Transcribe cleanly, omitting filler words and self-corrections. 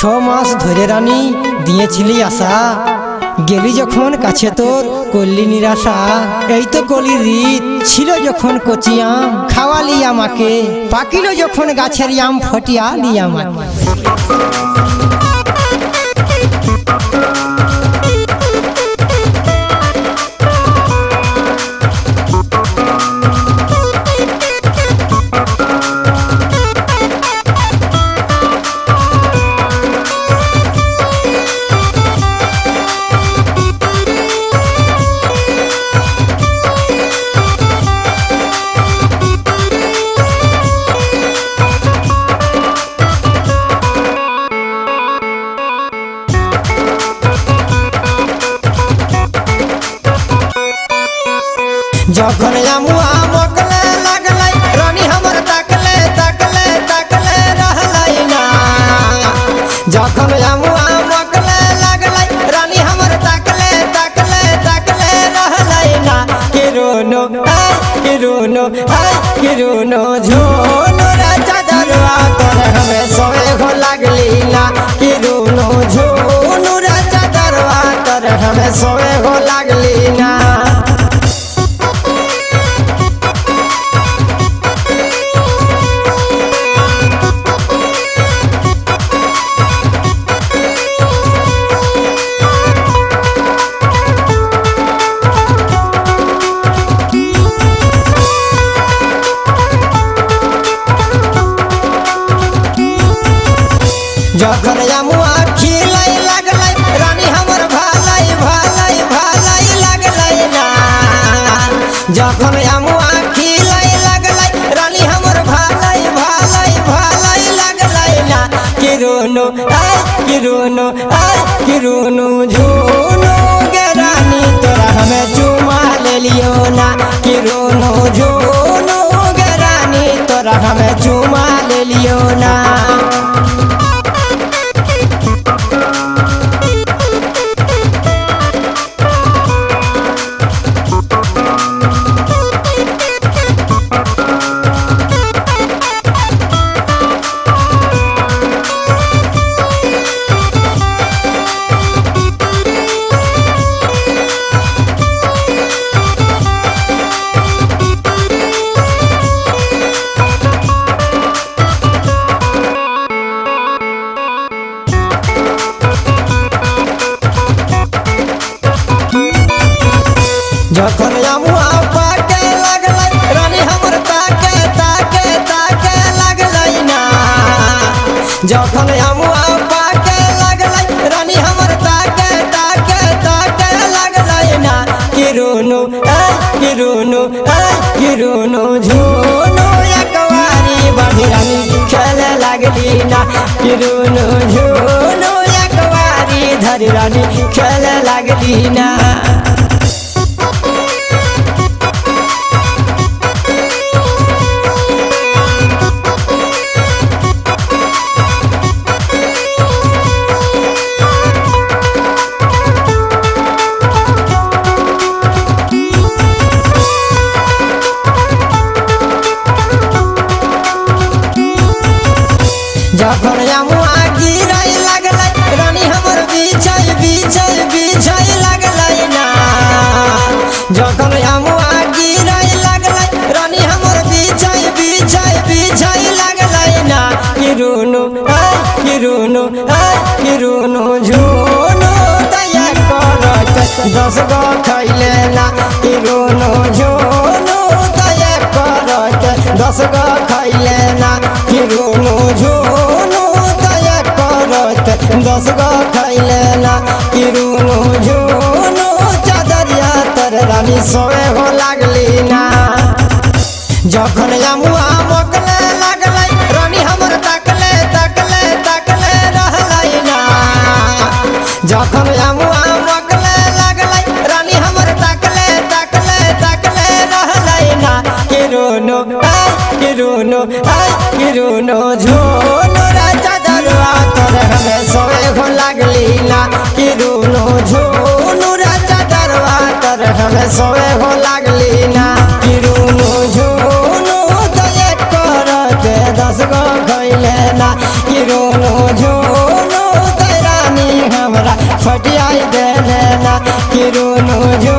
মাস ধরে রানী দিয়েছিলি আশা, গেলি যখন কাছে তোর করলি নিরাশা। এই তো কলির রীত ছিল যখন কচিয়াম, খাওয়ালি আমাকে, পাকিল যখন গাছের আম ফটিয়ালি আমাকে। যখন আমুয়া মকলে লাগলাই রানী हमर তাকলে তাকলে তাকলে रहলাই না। যখন আমুয়া মকলে লাগলাই রানী हमर তাকলে তাকলে তাকলে रहলাই না। কিরুনো কিরুনো কিরুনো ঝোনো রাজা দরवा कर हमें सोए हो लागली ना। किरुनो ঝোনো राजा दरवा कर हमें सोए हो लागली ना। যখন আমুয়া খিলাই লাগলাই রানী हमर ভালাই ভালাই ভালাই লাগলাই না। যখন আমুয়া খিলাই লাগলাই রানী हमर ভালাই ভালাই ভালাই লাগলাই না। কিরুনো কিরুনো কিরুনো ঝুনো গে রানী তোরা हमें चुमा ले लियो ना। किरुनो ঝুনো गे रानी तोरा हमें चुमा ले लियो ना। যখন আমুয়া পাকে লাগলাই রানী हमर তাকে তাকে তাকে লাগলাই না। যখন আমুয়া পাকে লাগলাই রানী हमर তাকে তাকে তাকে লাগলাই না। কিরুনো কিরুনো কিরুনো ঝুনো একবারি বাঁধি রানী খেলে লাগলি না। কিরুনো ঝুনো একবারি ধরি রানী খেলে লাগলি না। যখন আমুয়া গিরাই লাগলাই রানী हमर বিছাই বিছাই বিছাই লাগলাই না। যখন আমুয়া গিরাই লাগলাই রানী हमर বিছাই বিছাই বিছাই লাগলাই না। কিরুনো কিরুনো কিরুনো ঝুনো দয়া করত 10 গো খাইলে না। কিরুনো ঝুনো দয়া করত 10 গো খাইলে না। কিরুনো ঝুনো দয়া করত 10 গো খাইলে না। কিরুনো ঝুনো চাদরিয়া তোর রানী সোए हो लागली ना। যখন আমুয়া মকলে লাগলাই রানী हमर তাকলে তাকলে তাকলে रहলাই না। যখন আমুয়া মকলে লাগলাই রানী हमर তাকলে তাকলে তাকলে रहলাই না। কিরুনো কিরুনো কিরুনো ঝুনো রাজা দরवा कर हमें सोए हो लागली ना। किरुनो ঝুনো राजा दरवा कर हमें सोए हो लागली ना। किरुनो ঝুনো दया करत 10 गो खैले ना। किरुनो ঝুনো फटियाई देले ना कि रोनो जो